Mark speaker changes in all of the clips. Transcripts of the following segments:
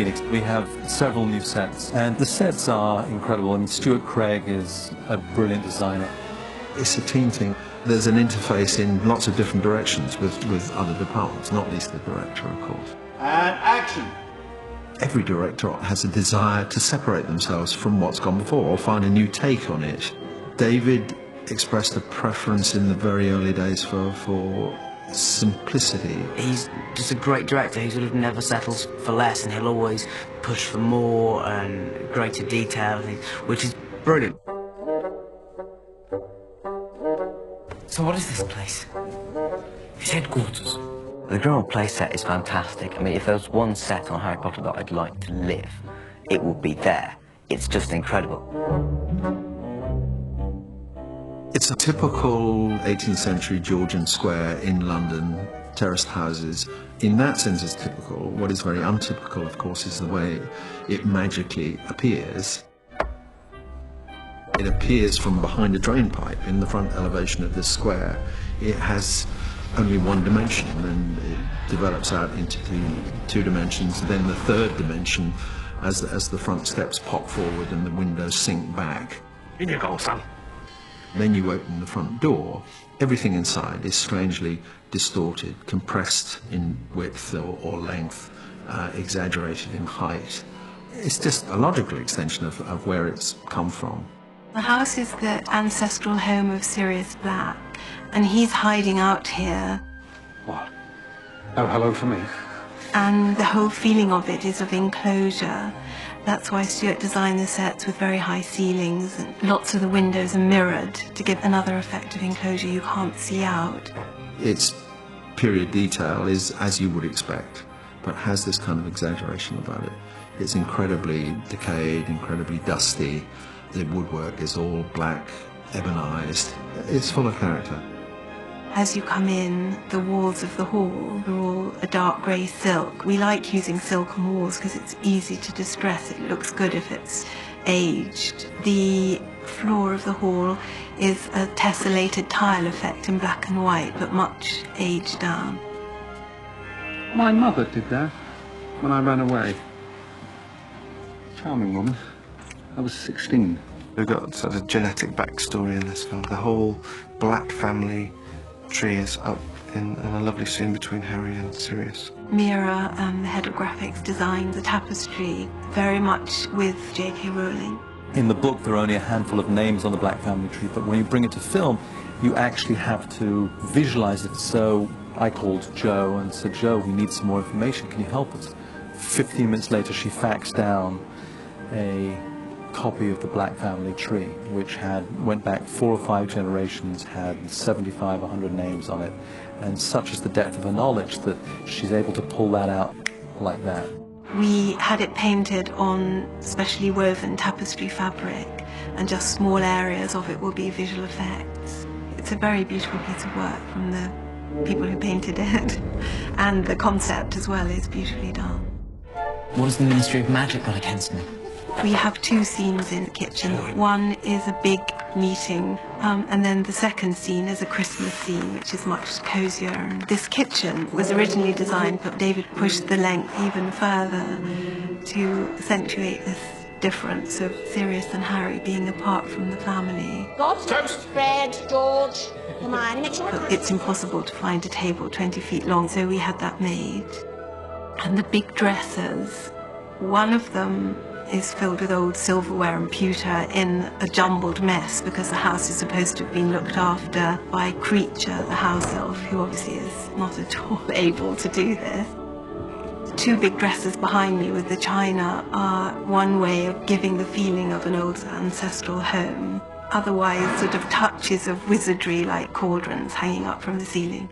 Speaker 1: Phoenix, we have several new sets, and the sets are incredible. I mean, Stuart Craig is a brilliant designer.
Speaker 2: It's a team thing. There's an interface in lots of different directions with other departments, not least the director, of course.
Speaker 3: And action!
Speaker 2: Every director has a desire to separate themselves from what's gone before or find a new take on it. David expressed a preference in the very early days for simplicity.
Speaker 4: He's just a great director who sort of never settles for less, and he'll always push for more and greater detail, which is brilliant. So what is this place? His headquarters. The Grimmauld Place set is fantastic. I mean, if there was one set on Harry Potter that I'd like to live, it would be there. It's just incredible.
Speaker 2: It's a typical 18th century Georgian square in London, terraced houses. In that sense, it's typical. What is very untypical, of course, is the way it magically appears. It appears from behind a drain pipe in the front elevation of this square. It has only one dimension, and it develops out into two dimensions, then the third dimension as the front steps pop forward and the windows sink back.
Speaker 4: In you go, son.
Speaker 2: Then you open the front door. Everything inside is strangely distorted, compressed in width or length, exaggerated in height. It's just a logical extension of where it's come from.
Speaker 5: The house is the ancestral home of Sirius Black, and he's hiding out here.
Speaker 6: What? Oh, hello for me.
Speaker 5: And the whole feeling of it is of enclosure. That's why Stuart designed the sets with very high ceilings, and lots of the windows are mirrored to give another effect of enclosure you can't see out.
Speaker 2: Its period detail is as you would expect, but has this kind of exaggeration about it. It's incredibly decayed, incredibly dusty. The woodwork is all black, ebonized. It's full of character.
Speaker 5: As you come in, the walls of the hall are all a dark grey silk. We like using silk on walls because it's easy to distress. It looks good if it's aged. The floor of the hall is a tessellated tile effect in black and white, but much aged down.
Speaker 6: My mother did that when I ran away. Charming woman. I was 16.
Speaker 7: We've got sort of genetic backstory in this film. The whole Black family tree is up in a lovely scene between Harry and Sirius.
Speaker 5: Mira, the head of graphics, designed the tapestry very much with J.K. Rowling.
Speaker 1: In the book, there are only a handful of names on the Black family tree, but when you bring it to film, you actually have to visualize it. So I called Jo and said, Jo, we need some more information. Can you help us? 15 minutes later, she faxed down a copy of the Black family tree, which went back 4 or 5 generations, had 75, 100 names on it, and such is the depth of her knowledge that she's able to pull that out like that.
Speaker 5: We had it painted on specially woven tapestry fabric, and just small areas of it will be visual effects. It's a very beautiful piece of work from the people who painted it, and the concept as well is beautifully done.
Speaker 4: What has the Ministry of Magic got against me?
Speaker 5: We have 2 scenes in the kitchen. One is a big meeting, and then the second scene is a Christmas scene, which is much cozier. And this kitchen was originally designed, but David pushed the length even further to accentuate this difference of Sirius and Harry being apart from the family.
Speaker 8: Toast! Fred, George, come on.
Speaker 5: But it's impossible to find a table 20 feet long, so we had that made. And the big dressers, one of them is filled with old silverware and pewter in a jumbled mess because the house is supposed to have been looked after by Creature, the house elf, who obviously is not at all able to do this. The 2 big dressers behind me with the china are one way of giving the feeling of an old ancestral home. Otherwise, sort of touches of wizardry like cauldrons hanging up from the ceiling.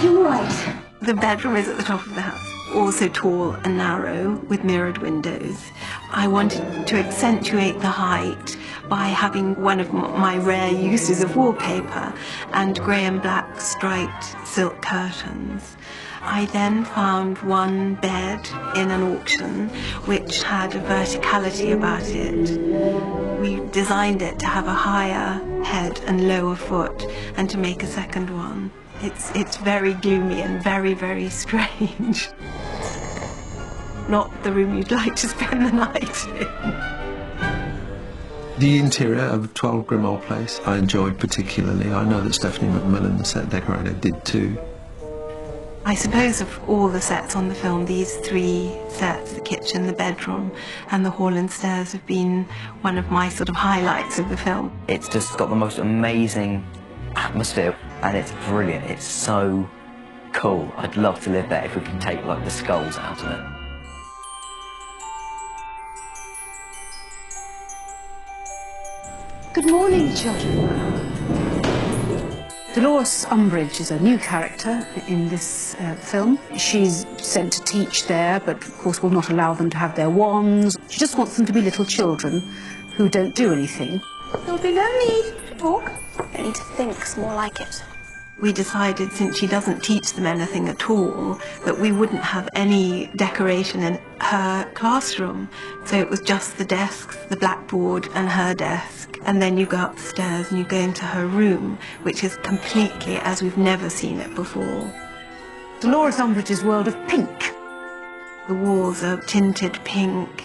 Speaker 8: You're right.
Speaker 5: The bedroom is at the top of the house, also tall and narrow with mirrored windows. I wanted to accentuate the height by having one of my rare uses of wallpaper and grey and black striped silk curtains. I then found one bed in an auction which had a verticality about it. We designed it to have a higher head and lower foot and to make a second one. It's very gloomy and very, very strange. Not the room you'd like to spend the night in.
Speaker 2: The interior of 12 Grimmauld Place I enjoyed particularly. I know that Stephanie McMillan, the set decorator, did too.
Speaker 5: I suppose of all the sets on the film, these three sets, the kitchen, the bedroom and the hall and stairs, have been one of my sort of highlights of the film.
Speaker 4: It's just got the most amazing atmosphere and it's brilliant. It's so cool. I'd love to live there if we could take like the skulls out of it.
Speaker 3: Good morning, children. Dolores Umbridge is a new character in this film. She's sent to teach there, but of course will not allow them to have their wands. She just wants them to be little children who don't do anything.
Speaker 8: There'll be no need to talk. You need to think's more like it.
Speaker 5: We decided, since she doesn't teach them anything at all, that we wouldn't have any decoration in her classroom. So it was just the desks, the blackboard and her desk. And then you go upstairs and you go into her room, which is completely as we've never seen it before.
Speaker 3: Dolores Umbridge's world of pink.
Speaker 5: The walls are tinted pink,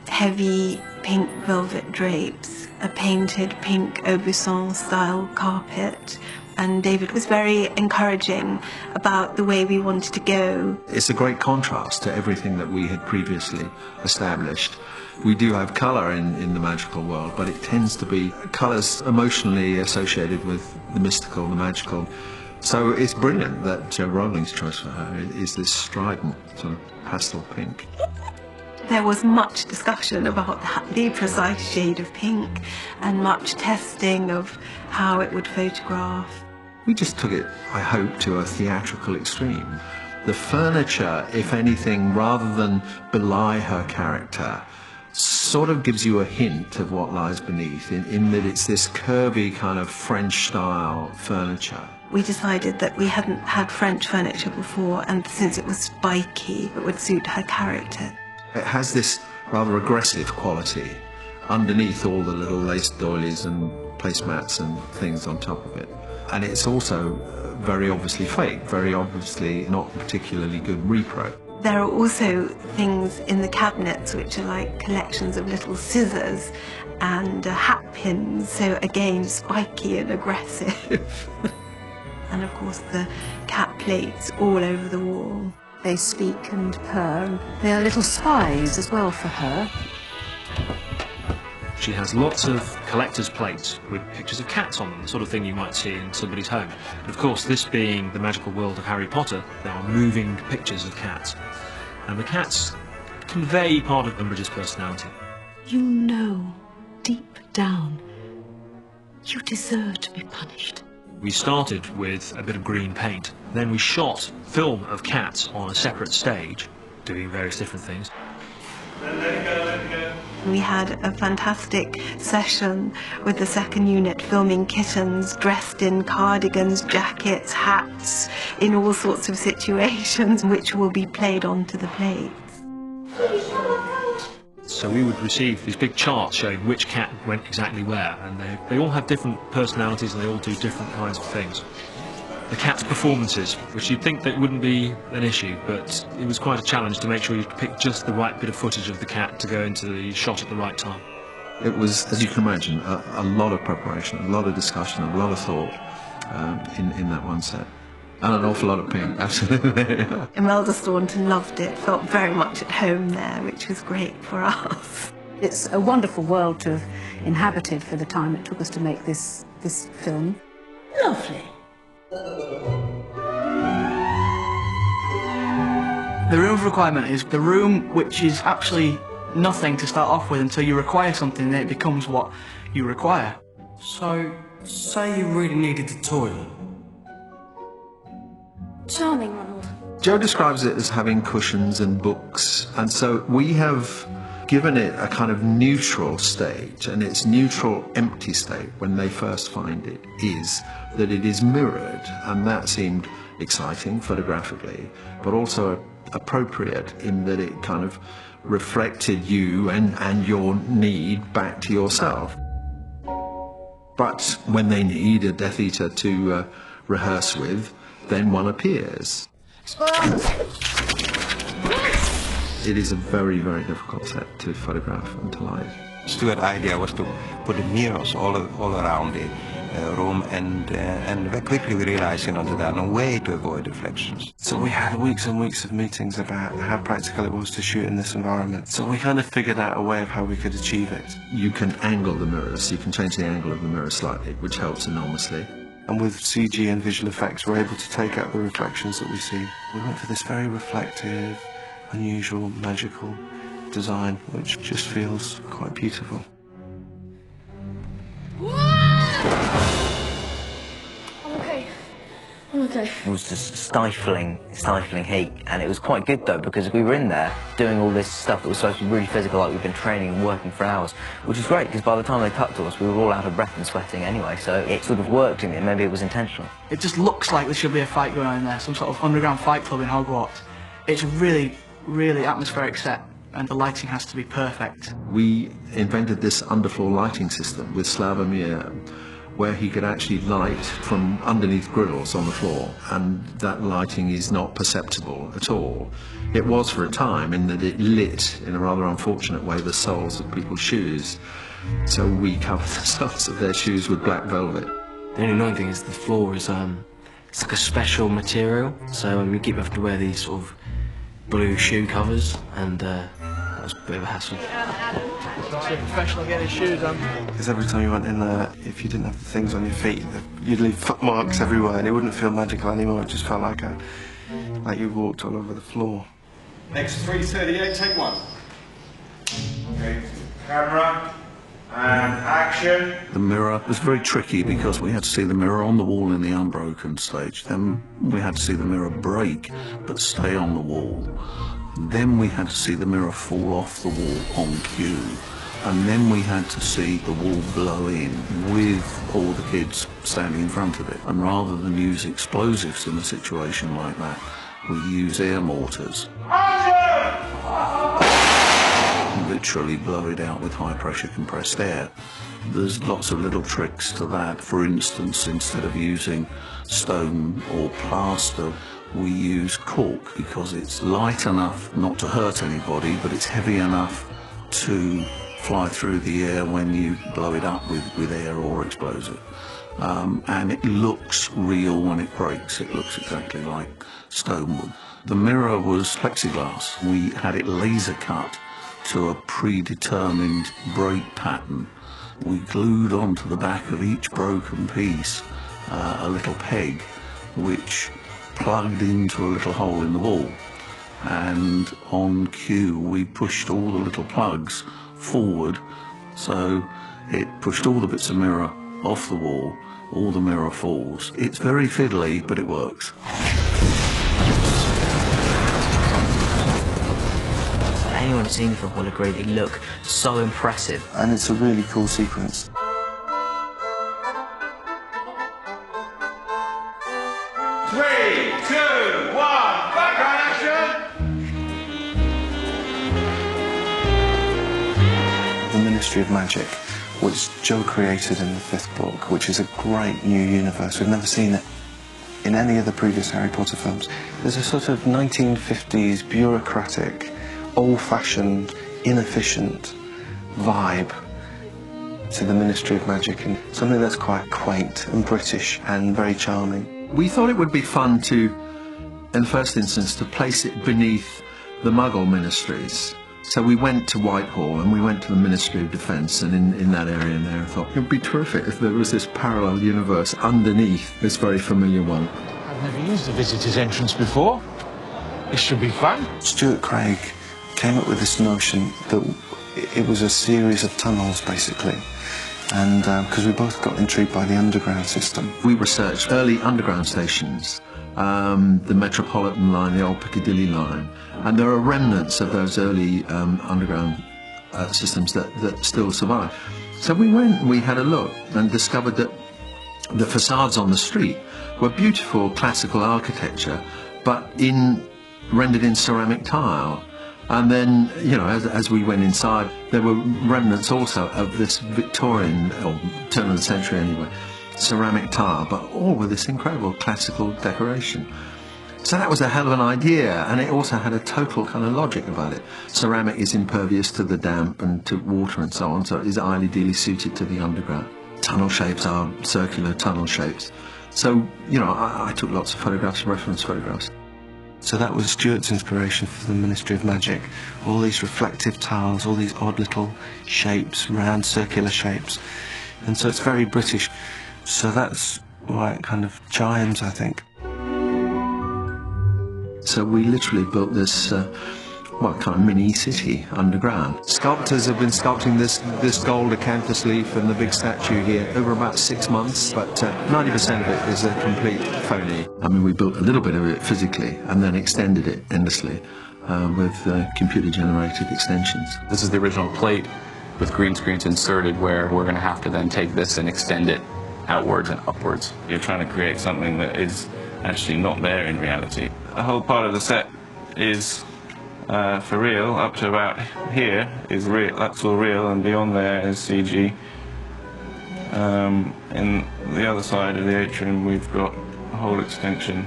Speaker 5: heavy pink velvet drapes, a painted pink Aubusson-style carpet. And David was very encouraging about the way we wanted to go.
Speaker 2: It's a great contrast to everything that we had previously established. We do have colour in the magical world, but it tends to be colours emotionally associated with the mystical, the magical. So it's brilliant that Joe Rowling's choice for her is this strident sort of pastel pink.
Speaker 5: There was much discussion about the precise shade of pink and much testing of how it would photograph.
Speaker 2: We just took it, I hope, to a theatrical extreme. The furniture, if anything, rather than belie her character, sort of gives you a hint of what lies beneath, in that it's this curvy kind of French-style furniture.
Speaker 5: We decided that we hadn't had French furniture before, and since it was spiky, it would suit her character.
Speaker 2: It has this rather aggressive quality underneath all the little lace doilies and placemats and things on top of it. And it's also very obviously fake, very obviously not particularly good repro.
Speaker 5: There are also things in the cabinets which are like collections of little scissors and hat pins, so again spiky and aggressive. And of course the cat plates all over the wall.
Speaker 3: They speak and purr, and they are little spies as well for her.
Speaker 9: She has lots of collector's plates with pictures of cats on them, the sort of thing you might see in somebody's home. And of course, this being the magical world of Harry Potter, there are moving pictures of cats. And the cats convey part of Umbridge's personality.
Speaker 3: You know, deep down, you deserve to be punished.
Speaker 9: We started with a bit of green paint. Then we shot film of cats on a separate stage, doing various different things.
Speaker 5: We had a fantastic session with the second unit filming kittens dressed in cardigans, jackets, hats, in all sorts of situations, which will be played onto the plates.
Speaker 9: So we would receive these big charts showing which cat went exactly where, and they all have different personalities and they all do different kinds of things. The cat's performances, which you'd think that wouldn't be an issue, but it was quite a challenge to make sure you pick just the right bit of footage of the cat to go into the shot at the right time.
Speaker 2: It was, as you can imagine, a lot of preparation, a lot of discussion, a lot of thought in that one set. And an awful lot of pink, absolutely.
Speaker 5: Imelda Staunton loved it, felt very much at home there, which was great for us.
Speaker 3: It's a wonderful world to have inhabited for the time it took us to make this film.
Speaker 8: Lovely.
Speaker 10: The room of requirement is the room which is actually nothing to start off with until you require something and then it becomes what you require.
Speaker 11: So, say you really needed the toilet.
Speaker 8: Charming, Ronald.
Speaker 2: Joe describes it as having cushions and books, and so we have given it a kind of neutral state, and its neutral empty state when they first find it is that it is mirrored, and that seemed exciting photographically, but also appropriate in that it kind of reflected you and your need back to yourself. But when they need a Death Eater to rehearse with, then one appears. It is a very, very difficult set to photograph and to light.
Speaker 12: Stuart's idea was to put the mirrors all around the room, and very quickly we realized, you know, that there are no way to avoid reflections.
Speaker 7: So we had weeks and weeks of meetings about how practical it was to shoot in this environment. So we kind of figured out a way of how we could achieve it.
Speaker 2: You can angle the mirrors, you can change the angle of the mirror slightly, which helps enormously.
Speaker 7: And with CG and visual effects, we're able to take out the reflections that we see. We went for this very reflective, unusual, magical design, which just feels quite beautiful.
Speaker 8: Okay.
Speaker 4: It was just stifling heat, and it was quite good though, because we were in there doing all this stuff that was supposed to be really physical, like we've been training and working for hours, which was great, because by the time they cut to us we were all out of breath and sweating anyway, so it sort of worked in me, and maybe it was intentional.
Speaker 10: It just looks like there should be a fight going on in there, some sort of underground fight club in Hogwarts. It's a really, really atmospheric set, and the lighting has to be perfect.
Speaker 2: We invented this underfloor lighting system with Slavomir, where he could actually light from underneath grills on the floor, and that lighting is not perceptible at all. It was for a time, in that it lit, in a rather unfortunate way, the soles of people's shoes. So we covered the soles of their shoes with black velvet.
Speaker 11: The only annoying thing is the floor is it's like a special material, so we keep having to wear these sort of blue shoe covers, and that was a bit of a hassle.
Speaker 10: So professional getting shoes on.
Speaker 7: Because every time you went in there, if you didn't have the things on your feet, you'd leave footmarks everywhere, and it wouldn't feel magical anymore. It just felt like you walked all over the floor.
Speaker 13: Next 3:38, take one. Okay, camera and action.
Speaker 14: The mirror was very tricky because we had to see the mirror on the wall in the unbroken stage. Then we had to see the mirror break but stay on the wall. Then we had to see the mirror fall off the wall on cue. And then we had to see the wall blow in with all the kids standing in front of it. And rather than use explosives in a situation like that, we use air mortars. Literally blow it out with high pressure compressed air. There's lots of little tricks to that. For instance, instead of using stone or plaster, we use cork because it's light enough not to hurt anybody, but it's heavy enough to fly through the air when you blow it up with air or explosive. And it looks real when it breaks. It looks exactly like stone would. The mirror was plexiglass. We had it laser cut to a predetermined break pattern. We glued onto the back of each broken piece a little peg which plugged into a little hole in the wall, and on cue we pushed all the little plugs forward, so it pushed all the bits of mirror off the wall, all the mirror falls. It's very fiddly, but it works.
Speaker 4: Anyone who's seen the film will agree they look so impressive.
Speaker 7: And it's a really cool sequence.
Speaker 13: Three, two, one, background action!
Speaker 7: The Ministry of Magic, which Joe created in the 5th book, which is a great new universe. We've never seen it in any of the previous Harry Potter films. There's a sort of 1950s bureaucratic, old-fashioned, inefficient vibe to the Ministry of Magic, and something that's quite quaint and British and very charming.
Speaker 2: We thought it would be fun to, in the first instance, to place it beneath the Muggle ministries. So we went to Whitehall and we went to the Ministry of Defence, and in that area in there I thought it would be terrific if there was this parallel universe underneath this very familiar one.
Speaker 15: I've never used the visitor's entrance before. This should be fun.
Speaker 7: Stuart Craig came up with this notion that it was a series of tunnels, basically. And because we both got intrigued by the underground system.
Speaker 2: We researched early underground stations, the Metropolitan line, the old Piccadilly line, and there are remnants of those early underground systems that still survive. So we went and we had a look and discovered that the facades on the street were beautiful classical architecture, but rendered in ceramic tile. And then, you know, as we went inside, there were remnants also of this Victorian, or turn of the century anyway, ceramic tile, but all with this incredible classical decoration. So that was a hell of an idea, and it also had a total kind of logic about it. Ceramic is impervious to the damp and to water and so on, so it is ideally suited to the underground. Tunnel shapes are circular tunnel shapes. So, you know, I took lots of photographs, reference photographs.
Speaker 7: So that was Stuart's inspiration for the Ministry of Magic. All these reflective tiles, all these odd little shapes, round circular shapes. And so it's very British. So that's why it kind of chimes, I think.
Speaker 2: So we literally built this, kind of mini city underground. Sculptors have been sculpting this gold acanthus leaf and the big statue here over about 6 months, but 90% of it is a complete phony. I mean, we built a little bit of it physically and then extended it endlessly with computer-generated extensions.
Speaker 16: This is the original plate with green screens inserted, where we're going to have to then take this and extend it outwards and upwards.
Speaker 17: You're trying to create something that is actually not there in reality. A whole part of the set is for real, up to about here is real, that's all real, and beyond there is CG. In the other side of the atrium we've got a whole extension.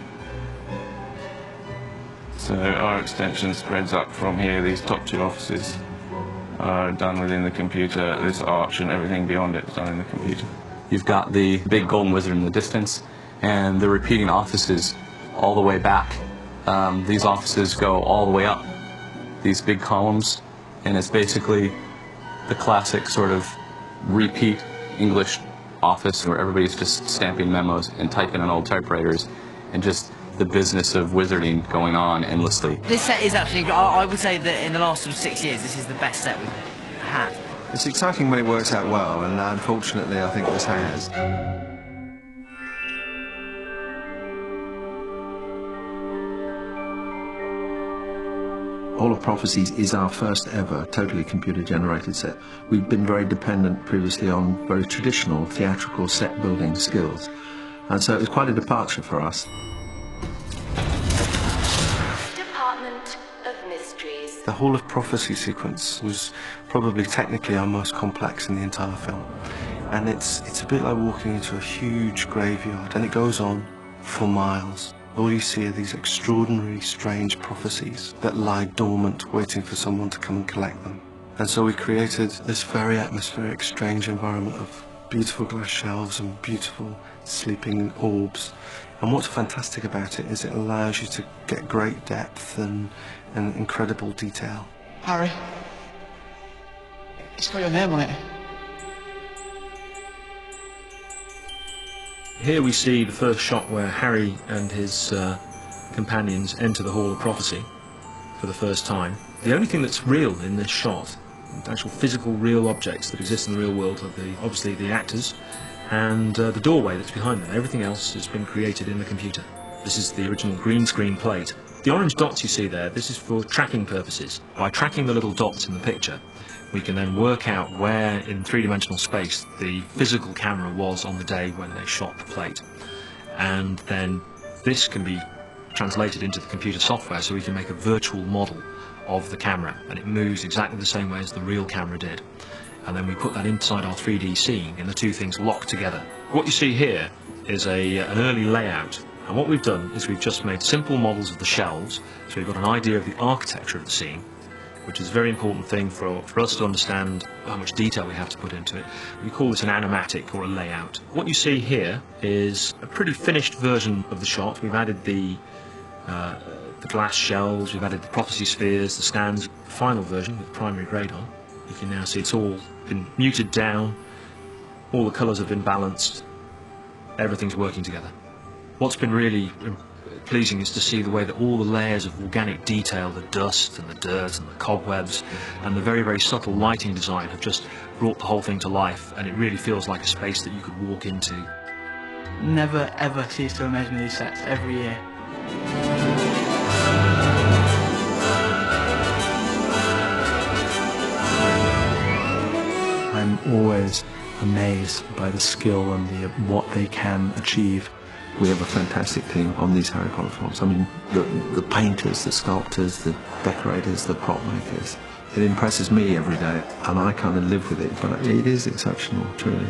Speaker 17: So our extension spreads up from here. These top 2 offices are done within the computer. This arch and everything beyond it is done in the computer.
Speaker 16: You've got the big golden wizard in the distance, and the repeating offices all the way back. These offices go all the way up, these big columns, and it's basically the classic sort of repeat English office where everybody's just stamping memos and typing on old typewriters, and just the business of wizarding going on endlessly.
Speaker 18: This set is actually, I would say that in the last 6 years, this is the best set we've had.
Speaker 2: It's exciting when it works out well, and unfortunately I think this has. Hall of Prophecies is our first ever totally computer-generated set. We've been very dependent previously on very traditional theatrical set-building skills, and so it was quite a departure for us.
Speaker 19: Department of Mysteries.
Speaker 7: The Hall of Prophecy sequence was probably technically our most complex in the entire film. And it's a bit like walking into a huge graveyard, and it goes on for miles. All you see are these extraordinary, strange prophecies that lie dormant, waiting for someone to come and collect them. And so we created this very atmospheric, strange environment of beautiful glass shelves and beautiful sleeping orbs. And what's fantastic about it is it allows you to get great depth and incredible detail.
Speaker 10: Harry, it's got your name on it.
Speaker 9: Here we see the first shot where Harry and his companions enter the Hall of Prophecy for the first time. The only thing that's real in this shot, the actual physical real objects that exist in the real world, are obviously the actors and the doorway that's behind them. Everything else has been created in the computer. This is the original green screen plate. The orange dots you see there, this is for tracking purposes. By tracking the little dots in the picture, we can then work out where in three-dimensional space the physical camera was on the day when they shot the plate. And then this can be translated into the computer software, so we can make a virtual model of the camera, and it moves exactly the same way as the real camera did. And then we put that inside our 3D scene, and the two things lock together. What you see here is an early layout, and what we've done is we've just made simple models of the shelves, so we've got an idea of the architecture of the scene, which is a very important thing for us to understand how much detail we have to put into it. We call this an animatic or a layout. What you see here is a pretty finished version of the shot. We've added the glass shelves, we've added the prophecy spheres, the stands, the final version with primary grade on. You can now see it's all been muted down, all the colours have been balanced, everything's working together. What's been really pleasing is to see the way that all the layers of organic detail, the dust and the dirt and the cobwebs and the very, very subtle lighting design have just brought the whole thing to life, and it really feels like a space that you could walk into.
Speaker 10: Never ever cease to amaze me, these sets, every year.
Speaker 1: I'm always amazed by the skill and what they can achieve.
Speaker 2: We have a fantastic team on these Harry Potter films. I mean, the painters, the sculptors, the decorators, the prop makers. It impresses me every day, and I kind of live with it, but it is exceptional, truly.